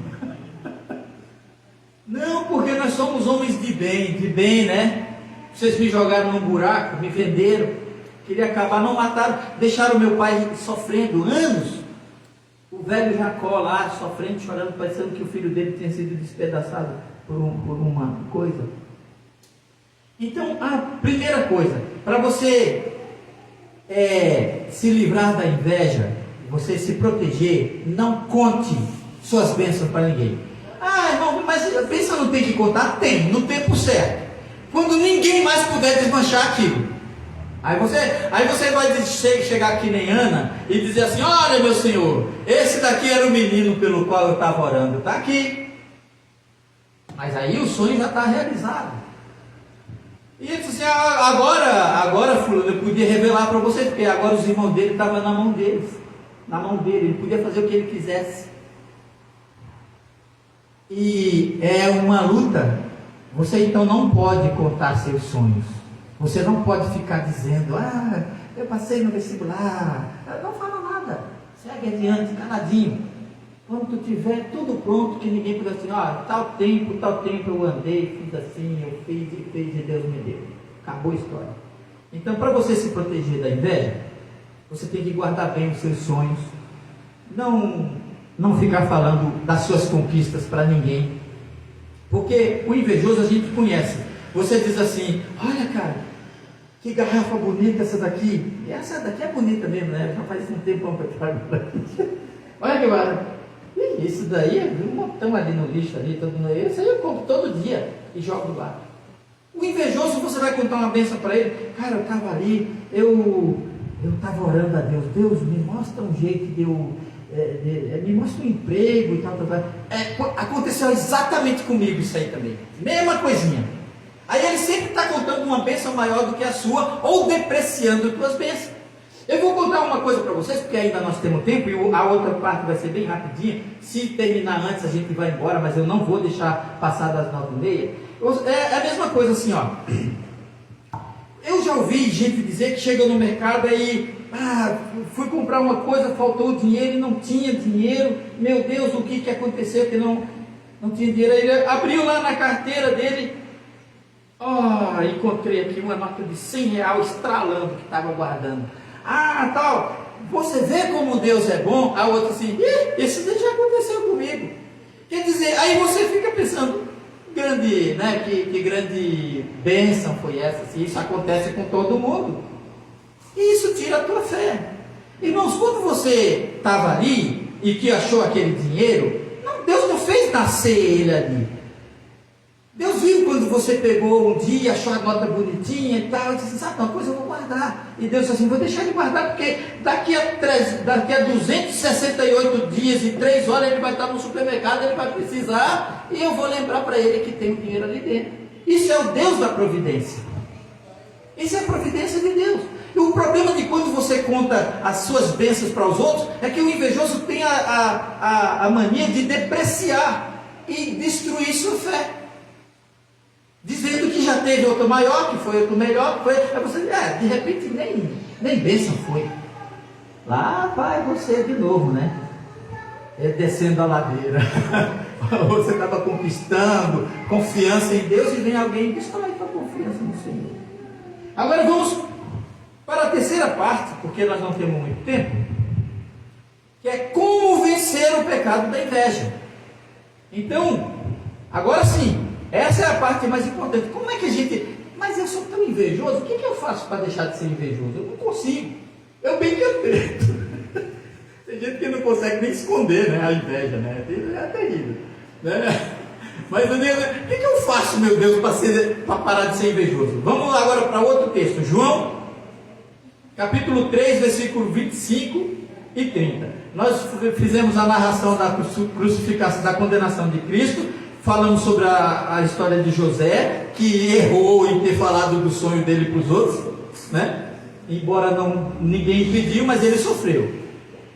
Não, porque nós somos homens de bem, né? Vocês me jogaram num buraco, me venderam, queria acabar, não mataram, deixaram meu pai sofrendo anos. O velho Jacó lá, sofrendo, chorando, parecendo que o filho dele tinha sido despedaçado por uma coisa. Então, a primeira coisa, para você se livrar da inveja, você se proteger, não conte suas bênçãos para ninguém. Irmão, mas a bênção não tem que contar? Tem, no tempo certo. Quando ninguém mais puder desmanchar aquilo. Aí você vai chegar aqui nem Ana e dizer assim: olha, meu Senhor, esse daqui era o menino pelo qual eu estava orando, está aqui. Mas aí o sonho já está realizado. E ele disse assim: agora fulano, eu podia revelar para você, porque agora os irmãos dele estavam na mão deles, na mão dele, ele podia fazer o que ele quisesse. E é uma luta. Você então não pode contar seus sonhos. Você não pode ficar dizendo: eu passei no vestibular. Não fala nada. Segue adiante, caladinho. Quando tu tiver tudo pronto, que ninguém puder assim: tal tempo eu andei, fiz assim, eu fiz e Deus me deu. Acabou a história. Então, para você se proteger da inveja, você tem que guardar bem os seus sonhos. Não ficar falando das suas conquistas para ninguém. Porque o invejoso a gente conhece. Você diz assim: olha, cara, que garrafa bonita essa daqui. E essa daqui é bonita mesmo, né? Já faz um tempão que eu trago aqui. Olha que barulho. Isso daí é um montão ali no lixo ali, isso aí eu compro todo dia e jogo lá. O invejoso, você vai contar uma bênção para ele: cara, eu estava ali, eu estava orando a Deus, Deus me mostra um jeito de eu, me mostra um emprego e tal. Aconteceu exatamente comigo isso aí também, mesma coisinha. Aí ele sempre está contando uma bênção maior do que a sua, ou depreciando as tuas bênçãos. Eu vou contar uma coisa para vocês, porque ainda nós temos tempo, e a outra parte vai ser bem rapidinha. Se terminar antes, a gente vai embora, mas eu não vou deixar passar das 9h30. É a mesma coisa assim, ó. Eu já ouvi gente dizer que chega no mercado e fui comprar uma coisa, faltou dinheiro e não tinha dinheiro. Meu Deus, o que aconteceu que não tinha dinheiro? Ele abriu lá na carteira dele. Encontrei aqui uma nota de R$100 estralando que estava guardando. Tal, você vê como Deus é bom. A outra assim: isso já aconteceu comigo. Quer dizer, aí você fica pensando: grande, né? Que grande bênção foi essa, se isso acontece com todo mundo. E isso tira a tua fé. Irmãos, quando você estava ali e que achou aquele dinheiro, Deus não fez nascer ele ali. Deus viu quando você pegou um dia, achou a nota bonitinha e tal, e disse, sabe uma coisa, eu vou guardar. E Deus disse assim, vou deixar ele guardar, porque daqui a 268 dias e 3 horas ele vai estar no supermercado, ele vai precisar, e eu vou lembrar para ele que tem o dinheiro ali dentro. Isso é o Deus da providência. Isso é a providência de Deus. E o problema de quando você conta as suas bênçãos para os outros, é que o invejoso tem a mania de depreciar e destruir sua fé. Dizendo que já teve outro maior, que foi outro melhor, que foi. Aí você, de repente nem bênção foi. Lá vai você de novo, né? Descendo a ladeira. Você estava conquistando confiança em Deus e vem alguém e destrói a tua confiança no Senhor. Agora vamos para a terceira parte, porque nós não temos muito tempo, que é como vencer o pecado da inveja. Então, agora sim, essa é a parte mais importante. Como é que a gente... Mas eu sou tão invejoso, o que eu faço para deixar de ser invejoso? Eu não consigo. Eu bem que eu tento. Tem gente que não consegue nem esconder, né, a inveja, né? É terrível, né? Mas eu digo, o que eu faço, meu Deus, para parar de ser invejoso? Vamos agora para outro texto. João, capítulo 3, versículo 25 e 30. Nós fizemos a narração da crucificação, da condenação de Cristo. Falamos sobre a história de José, que errou em ter falado do sonho dele para os outros, né? Embora ninguém impediu, mas ele sofreu.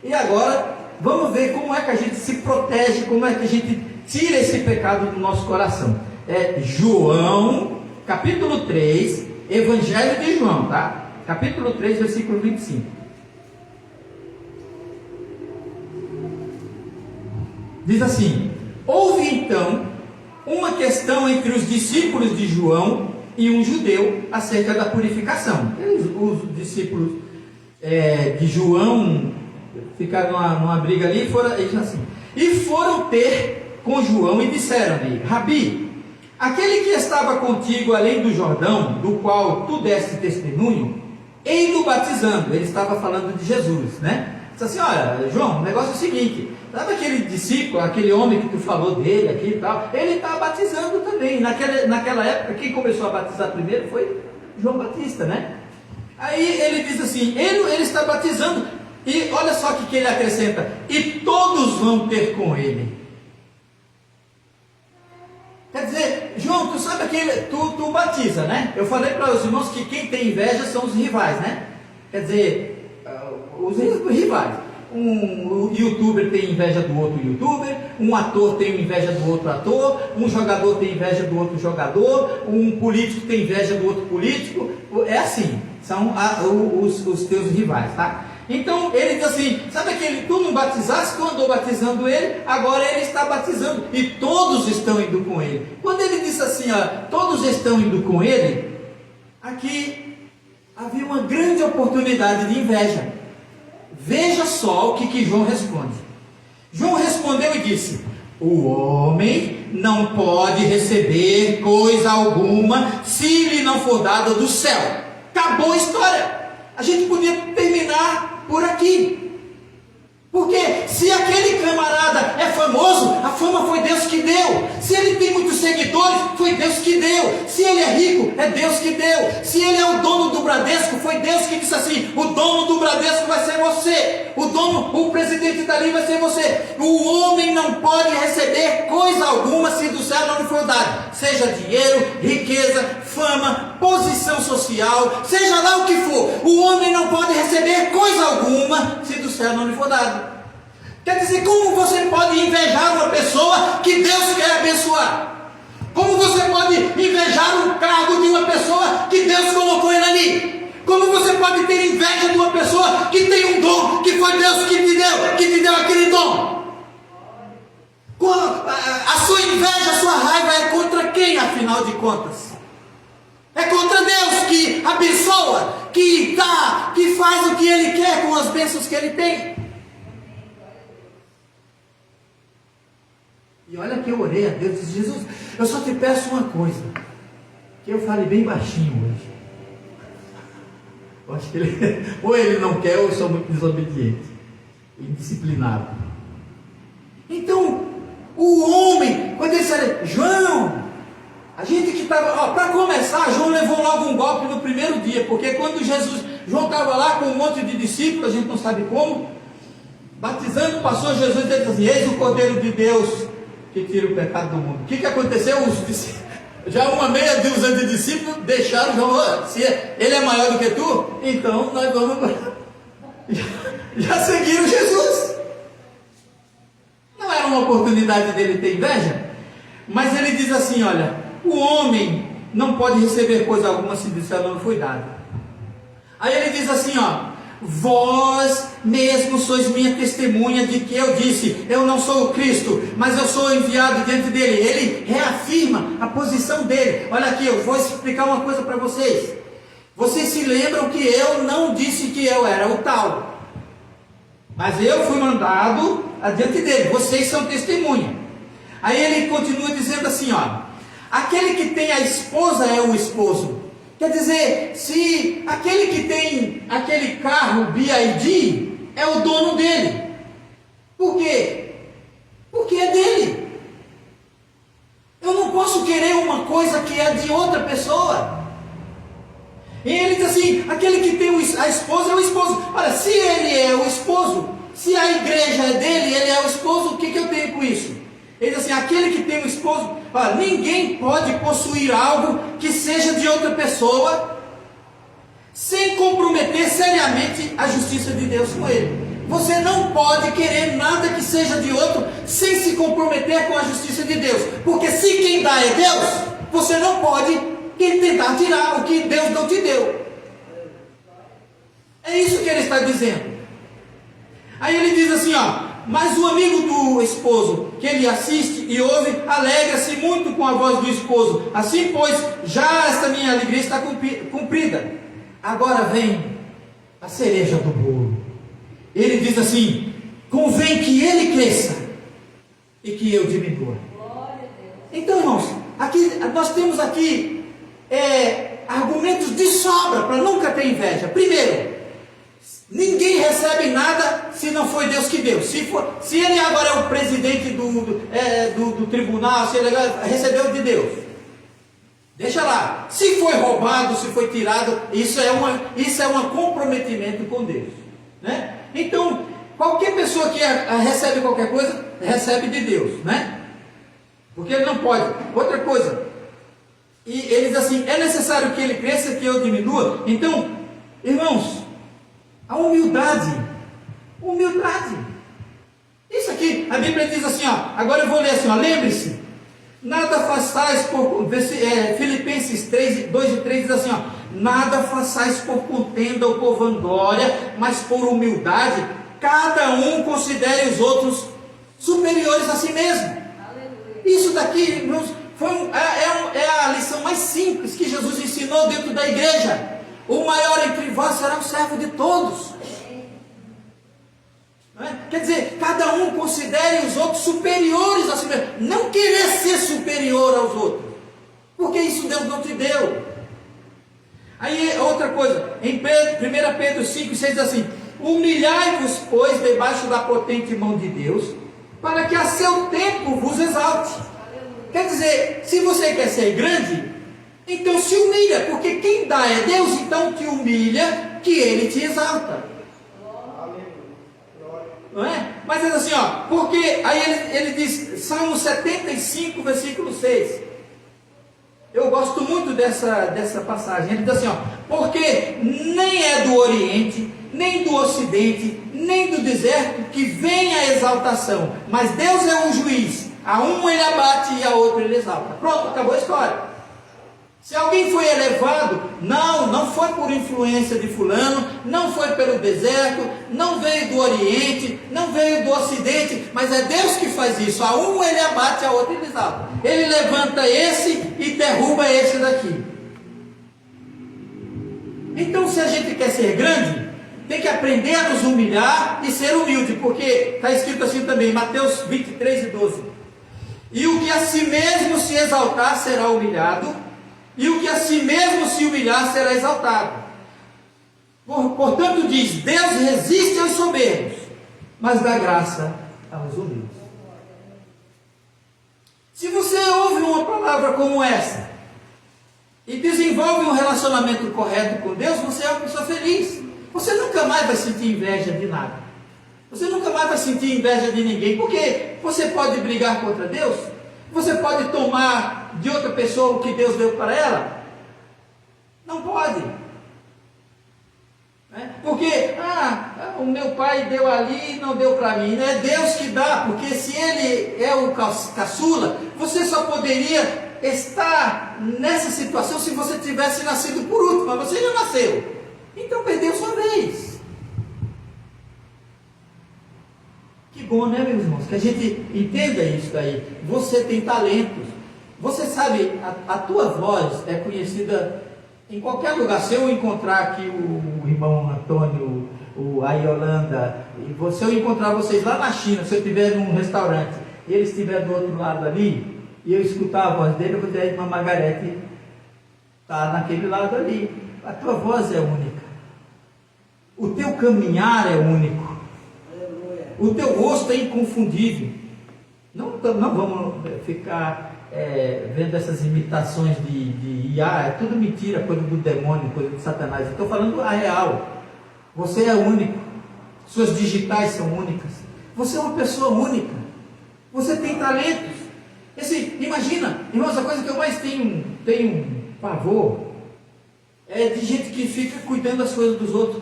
E agora, vamos ver como é que a gente se protege, como é que a gente tira esse pecado do nosso coração. É João, capítulo 3, Evangelho de João, tá? Capítulo 3, versículo 25. Diz assim: houve então uma questão entre os discípulos de João e um judeu acerca da purificação. Os discípulos de João ficaram numa briga ali e foram ter com João e disseram-lhe: Rabi, aquele que estava contigo além do Jordão, do qual tu deste testemunho, ei-lo batizando. Ele estava falando de Jesus, né? Disse assim: olha, João, o negócio é o seguinte, sabe aquele discípulo, aquele homem que tu falou dele aqui e tal, ele está batizando também. Naquela época, quem começou a batizar primeiro foi João Batista, né? Aí ele diz assim, ele está batizando, e olha só o que ele acrescenta: e todos vão ter com ele. Quer dizer, João, tu sabe aquele, tu batiza, né? Eu falei para os irmãos que quem tem inveja são os rivais, né? Quer dizer, os rivais. Um youtuber tem inveja do outro youtuber, um ator tem inveja do outro ator, um jogador tem inveja do outro jogador, um político tem inveja do outro político. É assim, são os teus rivais, tá? Então ele diz assim: sabe aquele, tu não batizaste, tu andou batizando ele, agora ele está batizando e todos estão indo com ele. Quando ele disse assim, todos estão indo com ele, aqui havia uma grande oportunidade de inveja. Veja só o que João responde. João respondeu e disse: o homem não pode receber coisa alguma se lhe não for dada do céu. Acabou a história. A gente podia terminar por aqui. Porque se aquele camarada é famoso, a fama foi Deus que deu. Se ele tem muitos seguidores, foi Deus que deu. Se ele é rico, é Deus que deu. Se ele é o dono do Bradesco, foi Deus que disse assim: o dono do Bradesco vai ser você. O presidente dali vai ser você. O homem não pode receber coisa alguma se do céu não lhe for dado. Seja dinheiro, riqueza, fama, posição social, seja lá o que for. O homem não pode receber coisa alguma se do céu não lhe for dado. Quer dizer, como você pode invejar uma pessoa que Deus quer abençoar? Como você pode invejar o cargo de uma pessoa que Deus colocou ele ali? Como você pode ter inveja de uma pessoa que tem um dom, que foi Deus que te deu aquele dom? A sua inveja, a sua raiva é contra quem, afinal de contas? É contra Deus, que abençoa, que dá, que faz o que Ele quer com as bênçãos que Ele tem. E olha que eu orei a Deus e disse: Jesus, eu só te peço uma coisa, que eu fale bem baixinho hoje. Eu acho que ele, ou ele não quer, ou eu sou muito desobediente, indisciplinado. Então, o homem, quando ele disse, João, a gente que estava, para começar, João levou logo um golpe no primeiro dia, porque quando João estava lá com um monte de discípulos, a gente não sabe como, batizando, passou Jesus e disse assim, eis o Cordeiro de Deus que tira o pecado do mundo. O que aconteceu? Os discípulos, já uma meia dúzia de discípulos deixaram João, se ele é maior do que tu, então nós vamos, já seguiram Jesus. Não era uma oportunidade dele ter inveja, mas ele diz assim, olha, o homem não pode receber coisa alguma se disser não foi dado. Aí ele diz assim, vós mesmo sois minha testemunha de que eu disse, eu não sou o Cristo, mas eu sou enviado diante dele. Ele reafirma a posição dele. Olha aqui, eu vou explicar uma coisa para vocês. Vocês se lembram que eu não disse que eu era o tal, mas eu fui mandado adiante dele, vocês são testemunha. Aí ele continua dizendo assim, aquele que tem a esposa é o esposo. Quer dizer, se aquele que tem aquele carro BYD é o dono dele. Por quê? Porque é dele. Eu não posso querer uma coisa que é de outra pessoa. E ele diz assim, aquele que tem a esposa é o esposo. Olha, se ele é o esposo, se a igreja é dele, ele é o esposo, o que eu tenho com isso? Ele diz assim, aquele que tem um esposo, ninguém pode possuir algo que seja de outra pessoa, sem comprometer seriamente a justiça de Deus com ele. Você não pode querer nada que seja de outro, sem se comprometer com a justiça de Deus, porque se quem dá é Deus, você não pode tentar tirar o que Deus não te deu. É isso que ele está dizendo. Aí ele diz assim, mas o amigo do esposo, que ele assiste e ouve, alegra-se muito com a voz do esposo. Assim, pois, já esta minha alegria está cumprida. Agora vem a cereja do bolo. Ele diz assim, convém que ele cresça e que eu diminua. Então, irmãos, aqui, nós temos aqui argumentos de sobra para nunca ter inveja. Primeiro, ninguém recebe nada se não foi Deus que deu. Se ele agora é o presidente do tribunal, se ele agora recebeu de Deus, deixa lá. Se foi roubado, se foi tirado, isso é um comprometimento com Deus, né? Então, qualquer pessoa que recebe qualquer coisa, recebe de Deus, né? Porque ele não pode. Outra coisa, e ele diz assim, é necessário que ele cresça, que eu diminua. Então, irmãos, a humildade. Isso aqui, a Bíblia diz assim, agora eu vou ler assim, lembre-se, nada façais por, Filipenses 3, 2 e 3 diz assim, nada façais por contenda ou por vanglória, mas por humildade, cada um considere os outros superiores a si mesmo. Aleluia. Isso daqui, irmãos, é a lição mais simples que Jesus ensinou dentro da igreja. O maior entre vós será o servo de todos. Quer dizer, cada um considere os outros superiores a si mesmo. Não querer ser superior aos outros, porque isso Deus não te deu. Aí outra coisa, em 1 Pedro 5, 6 diz assim, humilhai-vos, pois, debaixo da potente mão de Deus, para que a seu tempo vos exalte. Quer dizer, se você quer ser grande, então se humilha, porque quem dá é Deus, então te humilha, que Ele te exalta. Não é? Mas é assim, porque aí ele diz, Salmo 75, versículo 6. Eu gosto muito dessa passagem. Ele diz assim, porque nem é do Oriente, nem do Ocidente, nem do deserto que vem a exaltação, mas Deus é um juiz. A um ele abate e a outro ele exalta. Pronto, acabou a história. Se alguém foi elevado, não foi por influência de fulano, não foi pelo deserto, não veio do Oriente, não veio do Ocidente, mas é Deus que faz isso. A um ele abate, a outro ele exalta. Ele levanta esse e derruba esse daqui. Então, se a gente quer ser grande, tem que aprender a nos humilhar e ser humilde, porque está escrito assim também, Mateus 23 e 12. E o que a si mesmo se exaltar será humilhado, e o que a si mesmo se humilhar será exaltado. Portanto diz, Deus resiste aos soberbos, mas dá graça aos humildes. Se você ouve uma palavra como essa, e desenvolve um relacionamento correto com Deus, você é uma pessoa feliz. Você nunca mais vai sentir inveja de nada. Você nunca mais vai sentir inveja de ninguém, porque você pode brigar contra Deus, você pode tomar de outra pessoa o que Deus deu para ela. Não pode. Porque, o meu pai deu ali e não deu para mim. É Deus que dá, porque se ele é o caçula, você só poderia estar nessa situação se você tivesse nascido por último, mas você já nasceu, então perdeu sua vez. Que bom, né, meus irmãos, que a gente entenda isso daí. Você tem talentos, você sabe, a tua voz é conhecida em qualquer lugar. Se eu encontrar aqui o irmão Antônio, a Yolanda, e se eu encontrar vocês lá na China, se eu estiver num restaurante e eles estiverem do outro lado ali, e eu escutar a voz dele, eu vou dizer, a irmã Margarete está naquele lado ali. A tua voz é única. O teu caminhar é único. O teu rosto é inconfundível. Não vamos ficar vendo essas imitações de IA, é tudo mentira, coisa do demônio, coisa de Satanás. Eu estou falando a real. Você é único. Suas digitais são únicas. Você é uma pessoa única. Você tem talentos. Imagina, irmãos, a coisa que eu mais tenho pavor é de gente que fica cuidando das coisas dos outros.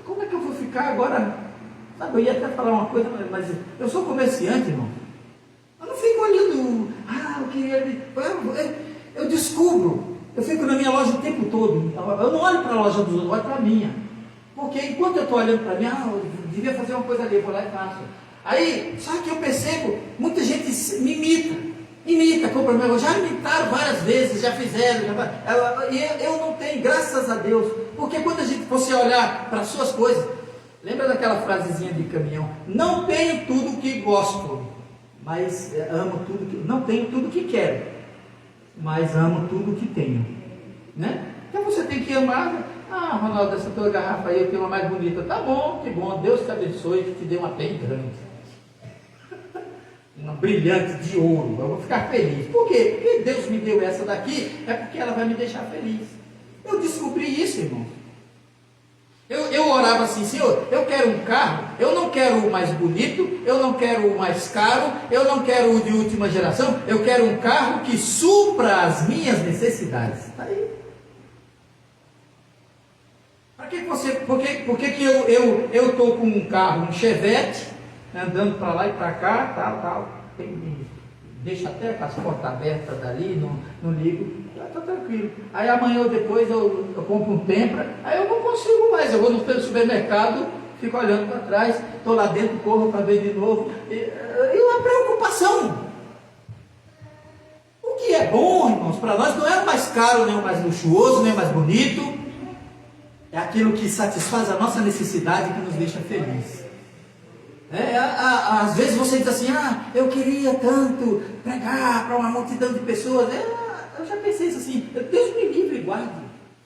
Como é que eu vou ficar agora? Sabe, eu ia até falar uma coisa, mas eu sou comerciante, irmão. Eu não fico olhando, eu queria. Eu descubro, eu fico na minha loja o tempo todo. Eu não olho para a loja dos outros, eu olho para a minha. Porque enquanto eu estou olhando para a minha, eu devia fazer uma coisa ali, eu vou lá e faço. Aí, só que eu percebo, muita gente me imita, compra meu negócio, já imitaram várias vezes, já fizeram, e eu não tenho, graças a Deus, porque quando você olhar para as suas coisas, lembra daquela frasezinha de caminhão, não tenho tudo que gosto, mas amo tudo não tenho tudo que quero, mas amo tudo que tenho, né? Então você tem que amar. Ronaldo, essa tua garrafa aí eu tenho uma mais bonita. Tá bom, que bom, Deus te abençoe, que te dê uma bem grande. Uma brilhante de ouro, eu vou ficar feliz. Por quê? Porque Deus me deu essa daqui, é porque ela vai me deixar feliz. Eu descobri isso, irmão. Eu orava assim, Senhor, eu quero um carro, eu não quero o mais bonito, eu não quero o mais caro, eu não quero o de última geração, eu quero um carro que supra as minhas necessidades. Está aí. Por que eu estou com um carro, um Chevette, andando para lá e para cá, tal, deixa até com as portas abertas dali, não ligo, está tranquilo. Aí amanhã ou depois eu compro um Tempra, aí eu não consigo mais, eu vou no supermercado, fico olhando para trás, estou lá dentro, corro para ver de novo, e uma preocupação. O que é bom, irmãos, para nós não é o mais caro, nem o mais luxuoso, nem o mais bonito, é aquilo que satisfaz a nossa necessidade, que nos deixa felizes. Às vezes você diz assim, eu queria tanto pregar para uma multidão de pessoas. Eu já pensei isso assim, Deus me livre e guarde.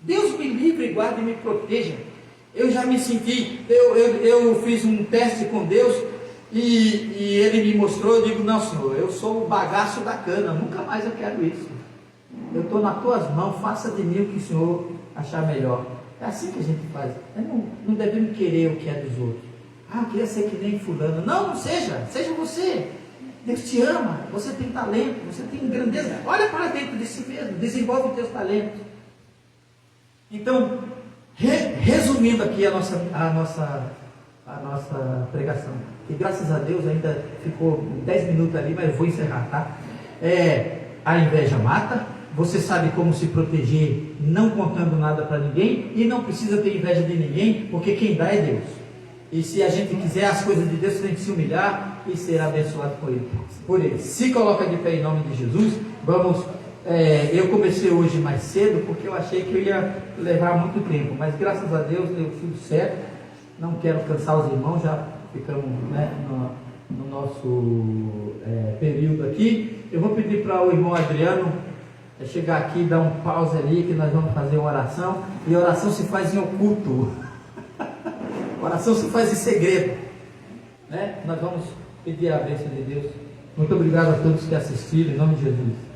Deus me livre e guarde e me proteja. Eu já me senti, eu fiz um teste com Deus e Ele me mostrou, eu digo, não, Senhor, eu sou o bagaço da cana, nunca mais eu quero isso. Eu estou nas tuas mãos, faça de mim o que o Senhor achar melhor. É assim que a gente faz. Não devemos querer o que é dos outros. Eu queria ser que nem fulano. Não seja você. Deus te ama, você tem talento, você tem grandeza. Olha para dentro de si mesmo, desenvolve os teus talentos. Então, resumindo aqui a nossa pregação, que graças a Deus ainda ficou 10 minutos ali, mas eu vou encerrar, tá? A inveja mata. Você sabe como se proteger, não contando nada para ninguém, e não precisa ter inveja de ninguém, porque quem dá é Deus. E se a gente quiser as coisas de Deus, tem que se humilhar e ser abençoado por Ele. Se coloca de pé em nome de Jesus. Vamos. Eu comecei hoje mais cedo, porque eu achei que eu ia levar muito tempo, mas graças a Deus deu tudo certo. Não quero cansar os irmãos, já ficamos, né, no nosso período aqui. Eu vou pedir para o irmão Adriano chegar aqui e dar um pause ali, que nós vamos fazer uma oração, e a oração se faz em oculto. Oração se faz em segredo, né? Nós vamos pedir a bênção de Deus. Muito obrigado a todos que assistiram, em nome de Jesus.